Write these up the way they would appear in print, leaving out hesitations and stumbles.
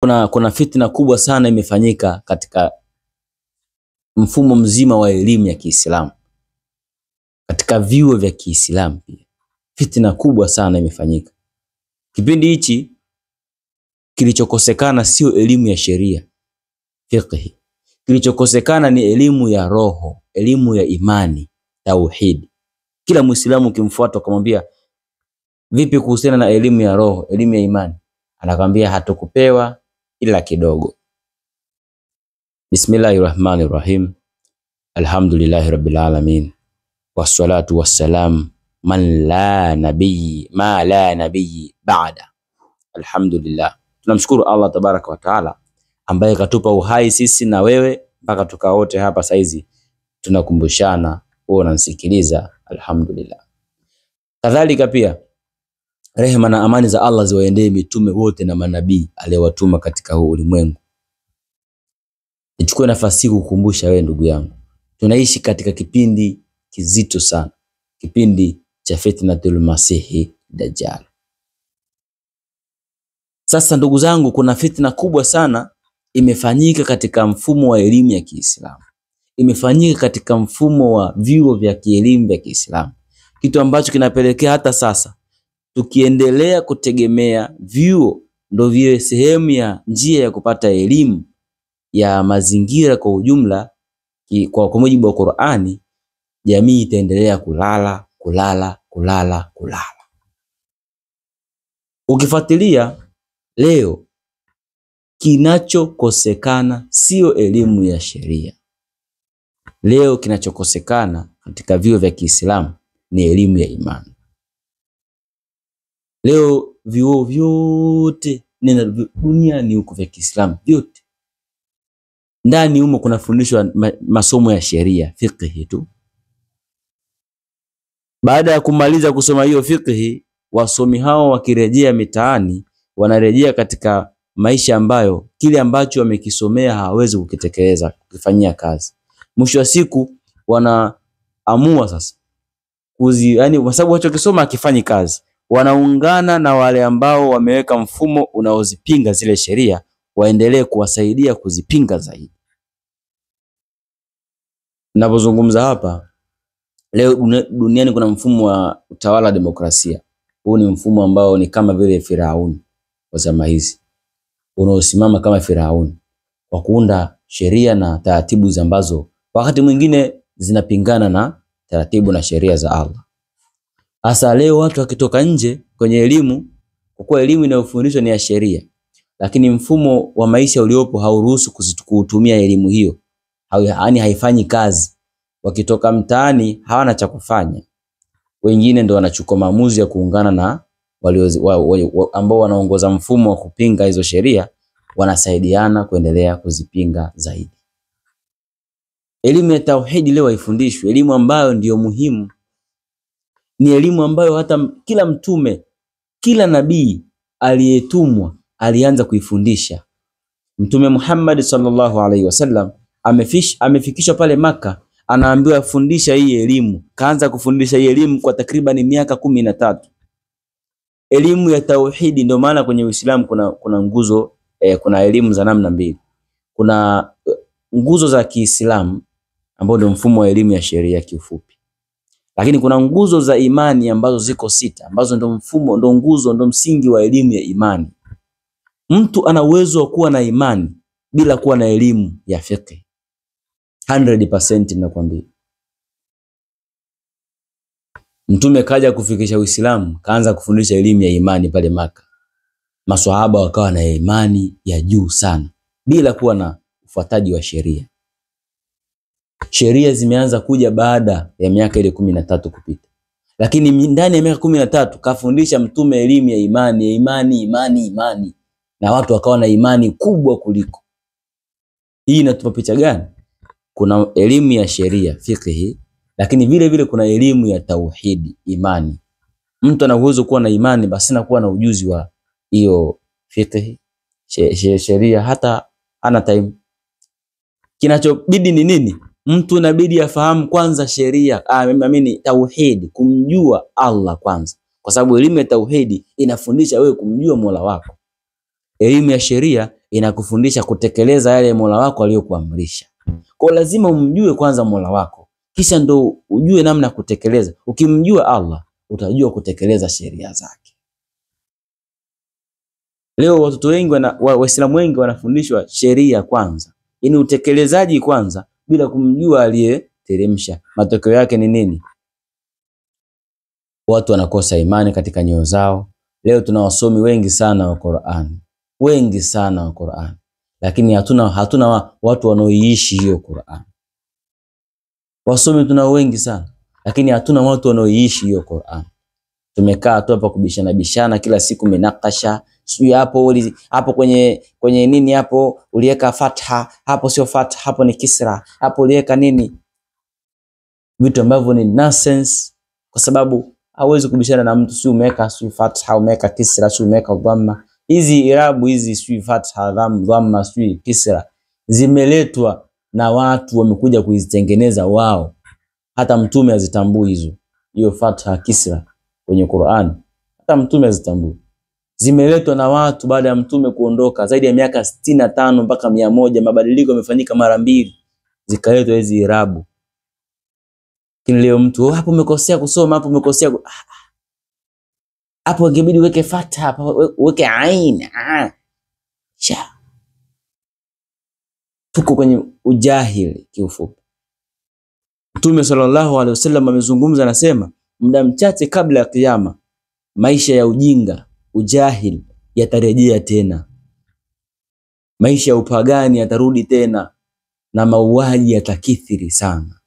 Kuna fitna kubwa sana imefanyika katika mfumo mzima wa elimu ya Kiislamu, katika vyuo vya Kiislamu pia fitna kubwa sana imefanyika. Kipindi hichi kilichokosekana sio elimu ya sheria fiqh, kilichokosekana ni elimu ya roho, elimu ya imani, tauhid. Kila Muislamu ukimfuata kumwambia vipi kuhusiana na elimu ya roho, elimu ya imani, anakuambia hatukupewa ila kidogo. Bismillahirrahmanirrahim. Alhamdulillahi rabbil alamin. Wassalatu wassalam man la nabii ma la nabii ba'da. Alhamdulillah. Tunamshukuru Allah tabaraka wa taala ambaye katupa uhai sisi na wewe mpaka tukaote hapa saizi tunakumbushana, wewe unanisikiliza. Alhamdulillah. Kadhalika pia rehema na amani za Allah ziwaendee mitume wote na manabii aliyowatuma katika huu ulimwengu. Nichukue nafasi hii kukukumbusha wewe ndugu yangu, tunaishi katika kipindi kizito sana, kipindi cha fitnatul masihi dajjal. Sasa ndugu zangu, kuna fitna kubwa sana imefanyika katika mfumo wa elimu ya Kiislamu, imefanyika katika mfumo wa vyuo vya kielimu vya Kiislamu, kitu ambacho kinapelekea hata sasa tukiendelea kutegemea vyuo ndio viwe sehemu ya njia ya kupata elimu ya mazingira kwa ujumla, kwa mujibu wa Qur'ani, jamii itaendelea kulala. Ukifuatilia leo, kinachokosekana sio elimu ya sheria. Leo kinachokosekana katika vyuo vya Kiislamu ni elimu ya imani. Leo vyuo vyote duniani huko vya Kiislamu vyote, ndani humo kunafundishwa masomo ya sheria, fiqh tu. Baada ya kumaliza kusoma hiyo fiqh, wasomi hao wakirejea mitaani, wanarejea katika maisha ambayo kile ambacho wamekisomea hawawezi kukitekeleza, kufanyia kazi. Mwisho wa siku wanaamua sasa yani kwa sababu walichokisoma hakifanyi kazi, wanaungana na wale ambao wameweka mfumo unaozipinga zile sheria, waendelee kuwasaidia kuzipinga zaidi. Ninapozungumza hapa leo, duniani kuna mfumo wa utawala demokrasia. Huu ni mfumo ambao ni kama vile Firauni wa zama hizi, unaosimama kama Firauni kwa kuunda sheria na taratibu ambazo wakati mwingine zinapingana na taratibu na sheria za Allah. Hasa leo watu wakitoka nje kwenye elimu, kwa kuwa elimu inayofundishwa ni ya sheria, lakini mfumo wa maisha uliopo hauruhusu kutumia elimu hiyo, yaani haifanyi kazi. Wakitoka mtaani hawana cha kufanya, wengine ndio wanachukua maamuzi ya kuungana na ambao wanaongoza mfumo wa kupinga hizo sheria, wanasaidiana kuendelea kuzipinga zaidi. Elimu ya tauhidi leo haifundishwi, elimu ambayo ndiyo muhimu. Ni elimu ambayo hata kila mtume, kila nabii aliyetumwa alianza kuifundisha. Mtume Muhammad sallallahu alaihi wasallam amefikishwa pale Maka, anaambiwa fundisha hii elimu. Kaanza kufundisha hii elimu kwa takriban miaka 13. Elimu ya tauhidi. Ndio maana kwenye Uislamu kuna nguzo, kuna elimu za namna mbili. Kuna nguzo za Kiislamu ambao ndio mfumo wa elimu ya sheria kiufupi, lakini kuna nguzo za imani ambazo ziko 6, ambazo ndio mfumo, ndio nguzo, ndio msingi wa elimu ya imani. Mtu ana uwezo wa kuwa na imani bila kuwa na elimu ya fiqh. 100% ninakwambia. Mtume kaja kufikisha Uislamu, kaanza kufundisha elimu ya imani pale Maka. Maswahaba wakawa na imani ya juu sana bila kuwa na ufuataji wa sheria. Sheria zimeanza kuja baada ya miaka ile 13 kupita. Lakini ndani ya miaka 13 kafundisha Mtume elimu ya imani. Na watu wakawa na imani kubwa kuliko. Hii inatupa picha gani? Kuna elimu ya sheria, fiqh, lakini vile vile kuna elimu ya tauhidi, imani. Mtu ana uwezo kuwa na imani basi na kuwa na ujuzi wa hiyo fiqh, sheria, hata ana time. Kinachobidi ni nini? Mtu inabidi afahamu kwanza sheria, tauhidi, kumjua Allah kwanza. Kwa sababu elimu ya tauhidi inafundisha wewe kumjua Mola wako. Elimu ya sheria inakufundisha kutekeleza yale Mola wako aliyokuamrisha. Kwa lazima umjue kwanza Mola wako, kisha ndo ujue namna kutekeleza. Ukimjua Allah, utajua kutekeleza sheria zake. Leo watoto wengi Waislamu wengi wanafundishwa sheria kwanza, yaani utekelezaji kwanza, bila kumjua aliyeteremsha. Matokeo yake ni nini? Watu wanakosa imani katika nyoyo zao. Leo tuna wasomi wengi sana wa Qur'an, wengi sana wa Qur'an, lakini hatuna watu wanaoishi hiyo Qur'an. Wasomi tuna wengi sana, lakini hatuna watu wanaoishi hiyo Qur'an. Tumekaa tu hapa kubishana kila siku, minakasha, sio hapo kwenye nini, hapo uliweka fatha, hapo sio fatha, hapo ni kisra, hapo uliweka nini, vitu ambavyo ni nonsense, kwa sababu hauwezi kubishana na mtu sio umeweka sio fatha, umeweka kisra, sio umeweka dhamma. Hizi irabu hizi sio fatha, dhamma, sio kisra zimeletwa na watu wamekuja kuzitengeneza wao. Hata mtume azitambui hiyo fatha, kisra kwenye Qur'an, hata mtume azitambui. Zimeletwa na watu baada ya mtume kuondoka zaidi ya miaka 65 mpaka 100, mabadiliko yamefanyika mara 2, zikaletwa hizi irabu. Kile leo mtu hapo umekosea kusoma, hapo umekosea hapo, ingebidi uweke fatha, hapo uweke ain. Tuko kwenye ujahili kiufupi. Mtume sallallahu alaihi wasallam amezungumza, anasema muda mchache kabla ya kiyama, maisha ya ujinga, ujahili yatarejea tena. Maisha ya upagani yatarudi tena na mauaji yatakithiri sana.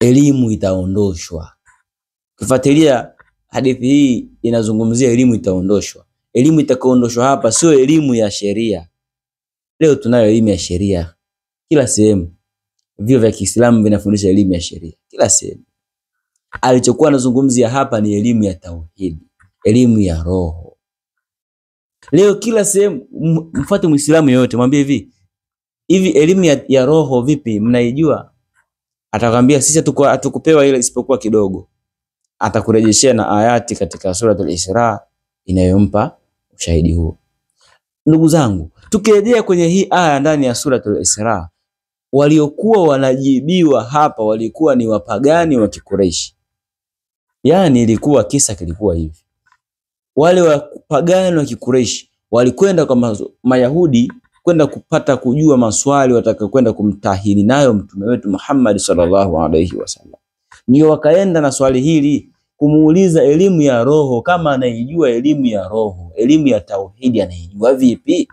Elimu itaondoshwa. Kufuatilia hadithi hii inazungumzia elimu itaondoshwa. Elimu itakayoondoshwa hapa sio elimu ya sheria. Leo tunayo elimu ya sheria kila sehemu. Vyuo vya Kiislamu vinafundisha elimu ya sheria kila sehemu. Alichokuwa anazungumzia hapa ni elimu ya tauhid, elimu ya roho. Leo kila sehemu, mfuate Muislamu yote mwambie hivi elimu ya roho vipi mnaijua? Atakwambia sisi hatukupewa ile isipokuwa kidogo. Atakurejeshea na ayati katika suratul Isra inayompa ushahidi huo. Ndugu zangu, tukirejea kwenye hii aya ndani ya suratul Isra, waliokuwa wanajibiwa hapa walikuwa ni wapagani wa Kikureishi. Yaani ilikuwa kisa kilikuwa hivi. Wale wapagani wa Kikureishi walikwenda kwa Mayahudi kwenda kupata kujua maswali watakayokwenda kumtahini nayo mtume wetu Muhammad sallallahu alaihi wasallam. Ndio wakaenda na swali hili kumuuliza elimu ya roho, kama anaijua elimu ya roho, elimu ya tauhidi anaijua vipi?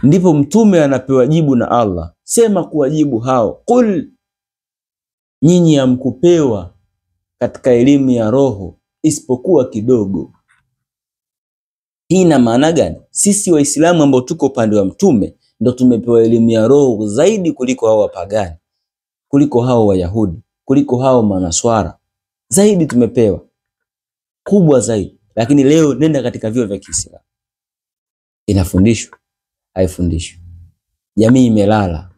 Ndipo mtume anapewa jibu na Allah, sema kuwajibu hao, qul, nyinyi hamkupewa katika elimu ya roho isipokuwa kidogo. Hii ina maana gani? Sisi Waislamu ambao tuko upande wa mtume ndo tumepewa elimu ya roho zaidi kuliko hao wapagani, kuliko hao Wayahudi, kuliko hao Manaswara. Zaidi tumepewa, kubwa zaidi. Lakini leo nenda katika vyuo vya Kiislamu, inafundishwa? Haifundishwi. Jamii imelala.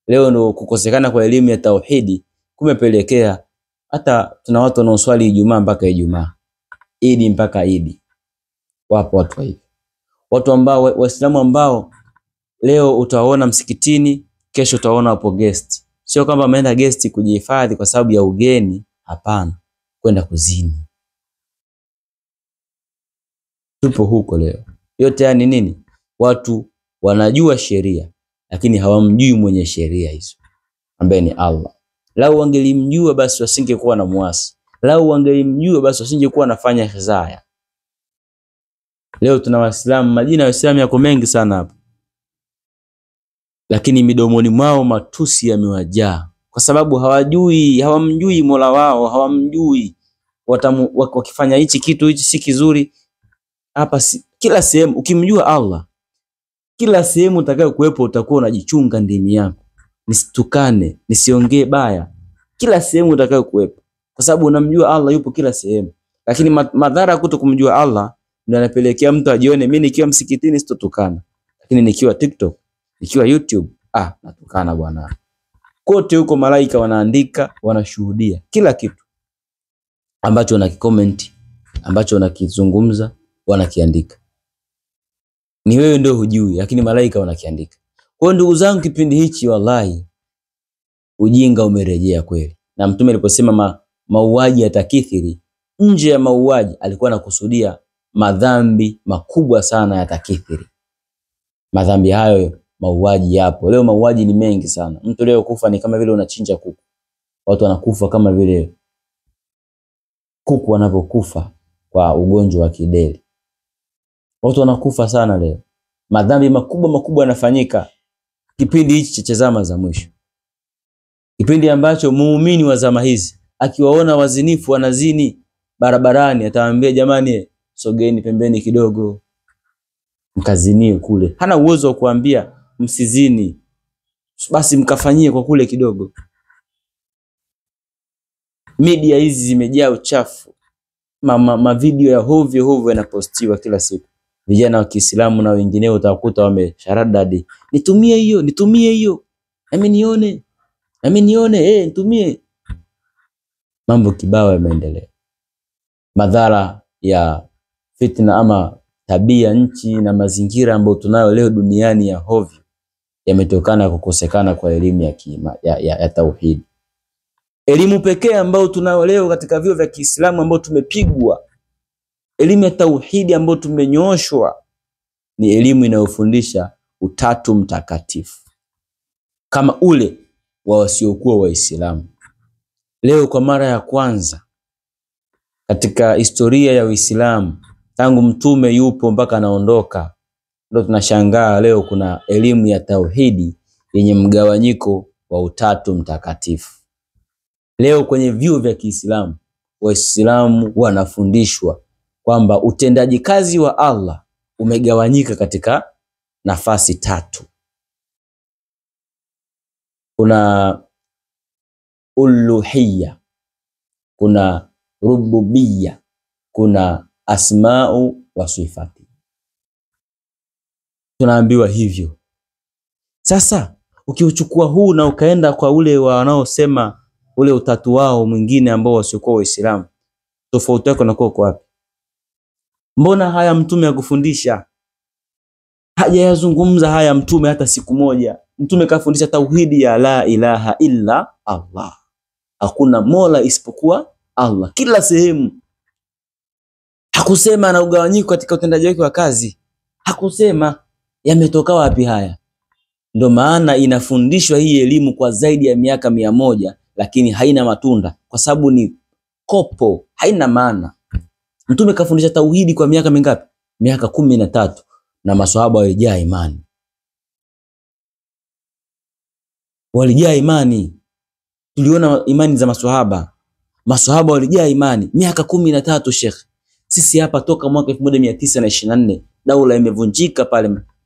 Leo ndo kukosekana kwa elimu ya tauhidi kumepelekea hata tuna watu wanaoswali Ijumaa mpaka Ijumaa, Idi mpaka Idi. Wapo watu hivi. Watu ambao Waislamu ambao leo utawaona msikitini, kesho utawaona wapo guest. Sio kwamba ameenda guest kujihifadhi kwa sababu ya ugeni, hapana, kwenda kuzini. Tupo huko leo. Yote yani nini? Watu wanajua sheria lakini hawamjui mwenye sheria hizo ambaye ni Allah. Lau wangelimjua basi wasingekuwa na muasi. Lau wangelimjua basi wasingekuwa nafanya hizaya. Leo tuna Waislamu, majina ya Waislamu yako mengi sana hapa, lakini midomoni mwao matusi yamewajaa kwa sababu hawamjui Mola wao, hawamjui. Wakifanya hichi kitu hichi si kizuri. Hapa kila sehemu ukimjua Allah, kila sehemu utakayo kuwepo utakuwa unajichunga ndimi yako, nisitukane, nisiongee baya, kila sehemu utakayo kuwepo, kwa sababu unamjua Allah yupo kila sehemu. Lakini madhara kuto kumjua Allah ndio yanapelekea mtu ajione, mimi nikiwa msikitini sitotukana, lakini nikiwa TikTok, nikiwa YouTube, natukana bwana. Kote huko malaika wanaandika, wanashuhudia kila kitu ambacho unakicomment, ambacho unakizungumza, wanakiandika. Ni wewe ndio hujui, lakini malaika wanakiandika. Kwa hiyo ndugu zangu, kipindi hichi wallahi ujinga umerejea kweli. Na Mtume aliposema mauaji yatakithiri, nje ya mauaji alikuwa anakusudia madhambi makubwa sana yatakithiri. Madhambi hayo, mauaji yapo. Leo mauaji ni mengi sana. Mtu leo kufa ni kama vile unachinja kuku. Watu wanakufa kama vile kuku wanavyokufa kwa ugonjwa wa kideri. Watu wanakufa sana leo. Madhambi makubwa yanafanyika kipindi hichi cha zama za mwisho. Kipindi ambacho muumini wa zama hizi akiwaona wazinifu wanazini barabarani atawaambia, jamani sogeni pembeni kidogo mkazinie kule. Hana uwezo wa kuambia msizini, basi mkafanyie kwa kule kidogo. Media hizi zimejaa uchafu. Video ya hovyo yanapostiwa kila siku. Vijana wa Kiislamu na wengineo utakuta wamesharadadi, nitumie hiyo. Nami nione, nitumie. Mambo kibao yameendelea. Madhara ya fitna ama tabia nchi na mazingira ambayo tunayo leo duniani ya hovyo yametokana kukosekana kwa elimu ya tauhid. Elimu pekee ambayo tunayo leo katika vyuo vya Kiislamu ambayo tumepigwa, elimu ya tauhidi ambayo tumenyooshwa, ni elimu inayofundisha utatu mtakatifu kama ule wa wasiokuwa Waislamu. Leo kwa mara ya kwanza katika historia ya Uislamu, tangu mtume yupo mpaka anaondoka, ndio tunashangaa leo kuna elimu ya tauhidi yenye mgawanyiko wa utatu mtakatifu. Leo kwenye vyuo vya Kiislamu Waislamu wanafundishwa kwamba utendaji kazi wa Allah umegawanyika katika nafasi tatu. Kuna uluhiyya, kuna rububiyya, kuna asma'u wa sifati. Tunaambiwa hivyo. Sasa ukiuchukua huu na ukaenda kwa ule wanaosema ule utatu wao mwingine ambao wasiokuwa Waislamu, tofauti yako inakuwa kwa wapi? Mbona haya mtume akufundisha? Hajayazungumza haya mtume hata siku moja. Mtume kafundisha tauhidi ya la ilaha illa Allah. Hakuna mola isipokuwa Allah kila sehemu. Hakusema na ugawanyiko katika utendaji wake wa kazi. Hakusema. Yametoka wapi haya? Ndio maana inafundishwa hii elimu kwa zaidi ya miaka 100, lakini haina matunda kwa sababu ni kopo, haina maana. Mtume kafundisha tauhidi kwa miaka mingapi? Miaka 13, na maswahaba walijaa imani. Walijaa imani. Tuliona imani za maswahaba. Maswahaba walijaa imani miaka 13, Sheikh. Sisi hapa toka mwaka 1924 daula imevunjika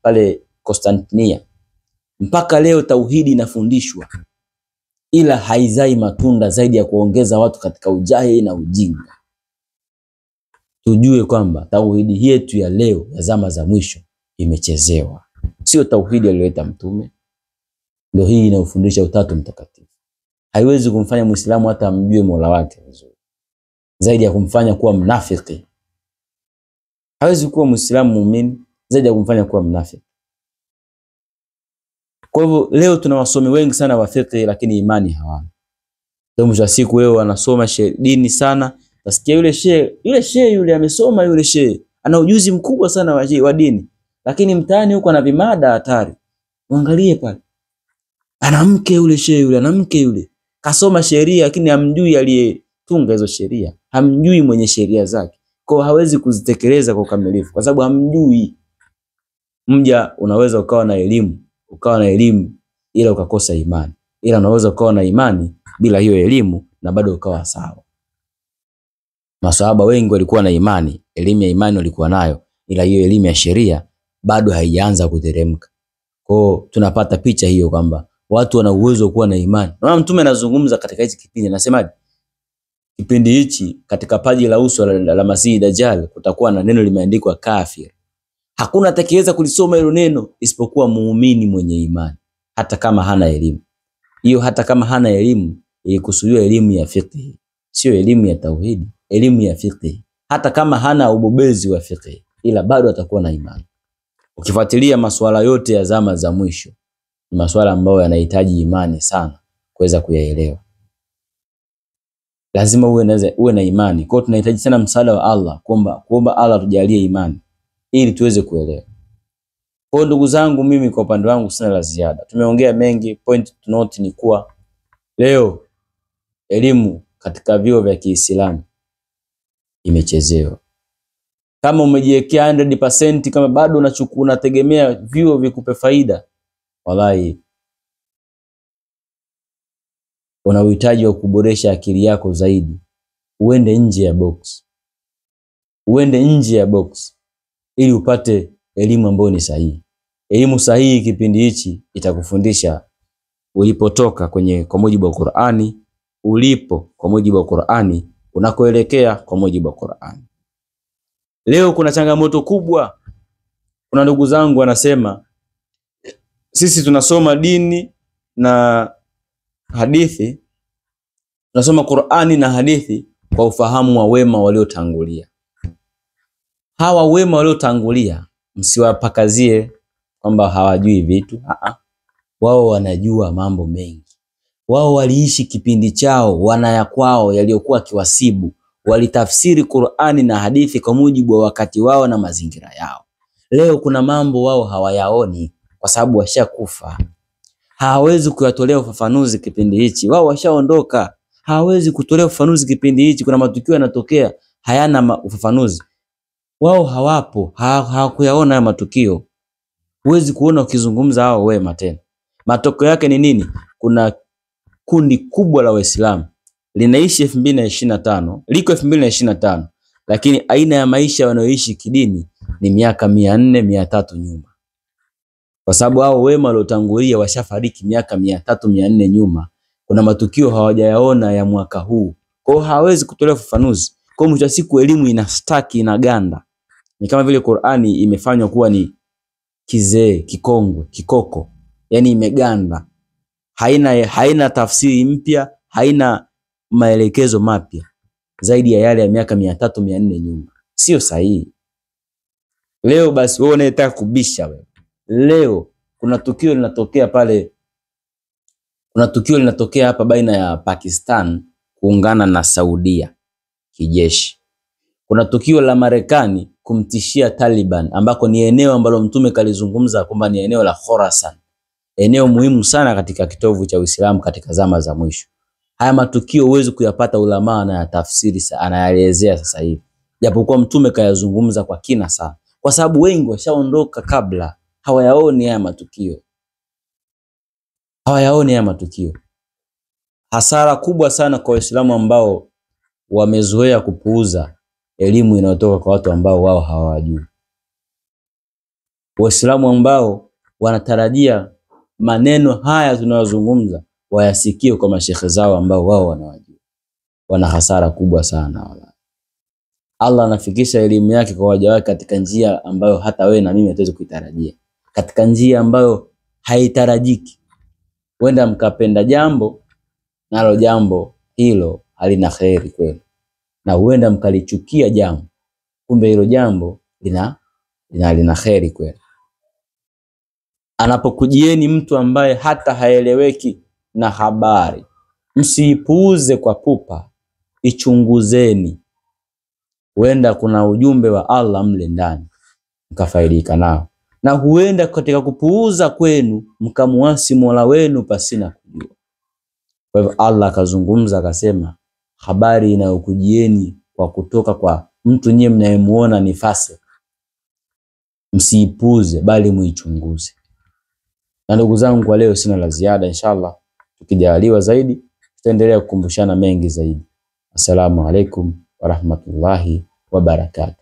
pale Konstantinia. Mpaka leo tauhidi inafundishwa, ila haizai matunda zaidi ya kuongeza watu katika ujahili na ujinga. Tujue kwamba tauhidi yetu ya leo ya zama za mwisho imechezewa. Sio tauhidi aliyoleta mtume. Ndio hii inayofundisha utatu mtakatifu. Haiwezi kumfanya Muislamu hata amjue Mola wake vizuri, zaidi ya kumfanya kuwa mnafiki. Hawezi kuwa Muislamu muumini zaidi ya kumfanya kuwa mnafiki. Kwa hivyo leo tuna wasomi wengi sana wa fiqh, lakini imani hawana. Ndio mwisho wa siku wewe wanasoma dini sana, nasikia yule shehe amesoma, yule shehe ana ujuzi mkubwa sana wa dini, lakini mtaani huko ana vimada hatari. Muangalie pale, ana mke yule shehe yule, ana mke yule kasoma sheria, lakini hamjui aliyetunga hizo sheria, hamjui mwenye sheria zake, kwa hawezi kuzitekeleza kwa ukamilifu kwa sababu hamjui. Mja unaweza ukawa na elimu ila ukakosa imani, ila unaweza ukawa na imani bila hiyo elimu na bado ukawa sawa. Maswahaba wengi walikuwa na imani, elimu ya imani walikuwa nayo, ila hiyo elimu ya sheria bado haijaanza kuteremka. Kwa tunapata picha hiyo kwamba watu wana uwezo kuwa na imani. Na mtume anazungumza katika hichi kipindi, anasemaje? Kipindi hichi katika paji la uso la Masihi Dajjal kutakuwa na neno limeandikwa kafir. Hakuna atakayeweza kulisoma hilo neno isipokuwa muumini mwenye imani, hata kama hana elimu. Hiyo hata kama hana elimu ilikusudiwa elimu ya fiqh, sio elimu ya tauhidi, elimu ya fiqh. Hata kama hana ubobezi wa fiqh, ila bado atakuwa na imani. Ukifuatilia masuala yote ya zama za mwisho, ni masuala ambayo yanahitaji imani sana kuweza kuyaelewa. Lazima uwe na imani. Kwa hiyo tunahitaji sana msaada wa Allah, kuomba Allah tujalie imani ili tuweze kuelewa. Kwa hiyo ndugu zangu, mimi kwa upande wangu sina la ziada. Tumeongea mengi. Point to note ni kuwa leo elimu katika vyuo vya Kiislamu imechezewa. Kama umejiwekea 100%, kama bado unategemea vyuo vikupe faida, wallahi una uhitaji wa kuboresha akili yako zaidi. Uende nje ya box. Uende nje ya box ili upate elimu ambayo ni sahihi. Elimu sahihi kipindi hichi itakufundisha ulipotoka kwa mujibu wa Qur'ani, ulipo kwa mujibu wa Qur'ani, unakoelekea kwa mujibu wa Qur'ani. Leo kuna changamoto kubwa. Kuna ndugu zangu wanasema sisi tunasoma dini na hadithi, tunasoma Qur'ani na hadithi kwa ufahamu wa wema waliotangulia. Hawa wema waliotangulia msiwapakazie kwamba hawajui vitu. Wao wanajua mambo mengi. Wao waliishi kipindi chao, wanaya kwao yaliyokuwa kiwasibu. Walitafsiri Qur'ani na hadithi kwa mujibu wa wakati wao na mazingira yao. Leo kuna mambo wao hawayaoni kwa sababu washakufa. Hawawezi kuyatolea ufafanuzi kipindi hichi. Wao washaondoka. Hawawezi kutolea ufafanuzi kipindi hichi. Kuna matukio yanatokea hayana ufafanuzi. Wao hawapo, hawakuyaona haya matukio. Huwezi kuona ukizungumza hao wema tena. Matokeo yake ni nini? Kuna kundi kubwa la Waislamu linaishi 2025, liko 2025, lakini aina ya maisha wanayoishi kidini ni miaka 400, 300 nyuma. Kwa sababu hao wema waliotangulia washafariki miaka 300, 400 nyuma. Kuna matukio hawajayaona ya mwaka huu. Kwa hiyo hawezi kutolea ufafanuzi. Kwa mwisho wa siku elimu inastaki, inaganda. Ni kama vile Qur'ani imefanywa kuwa ni kizee, kikongwe, kikoko. Yani imeganda. Haina tafsiri mpya, haina maelekezo mapya zaidi ya yale ya miaka 300, 400 nyuma. Sio sahihi. Leo basi wewe unataka kubisha wewe. Leo kuna tukio linatokea hapa baina ya Pakistan kuungana na Saudia kijeshi. Kuna tukio la Marekani kumtishia Taliban, ambako ni eneo ambalo Mtume kalizungumza kwamba ni eneo la Khorasan, eneo muhimu sana katika kitovu cha Uislamu katika zama za mwisho. Haya matukio huwezi kuyapata ulama na tafsiri anayaelezea sasa hivi, japokuwa Mtume kayazungumza kwa kina sana, kwa sababu wengi washaondoka kabla, hawayaoni haya matukio. Hawayaoni haya matukio. Hasara kubwa sana kwa Waislamu ambao wamezoea kupuuza elimu inayotoka kwa watu ambao wao hawajui. Waislamu ambao wanatarajia maneno haya tunayozungumza wayasikie kwa mashekhe zao ambao wao wanawajua. Wana hasara kubwa sana wala. Allah anafikisha elimu yake kwa waja wake katika njia ambayo hata wewe na mimi hatuwezi kuitarajia. Katika njia ambayo haitarajiki. Wenda mkapenda jambo, nalo jambo hilo halina kheri kwenu. Na huenda mkalichukia jambo, kumbe hilo jambo lina kheri kwenu. Anapokujieni mtu ambaye hata haeleweki na habari, msiipuuze kwa pupa, ichunguzeni. Huenda kuna ujumbe wa Allah mle ndani, mkafaidika nao. Na huenda katika kupuuza kwenu mkamuasi Mola wenu pasina kujua. Kwa hivyo Allah akazungumza akasema, habari inayokujieni kwa kutoka kwa mtu nyie mnayemuona ni fasik, msiipuuze bali muichunguze. Na ndugu zangu, kwa leo sina la ziada. Inshallah tukijaliwa zaidi tutaendelea kukumbushana mengi zaidi. Assalamu alaikum wa rahmatullahi wa barakatuh.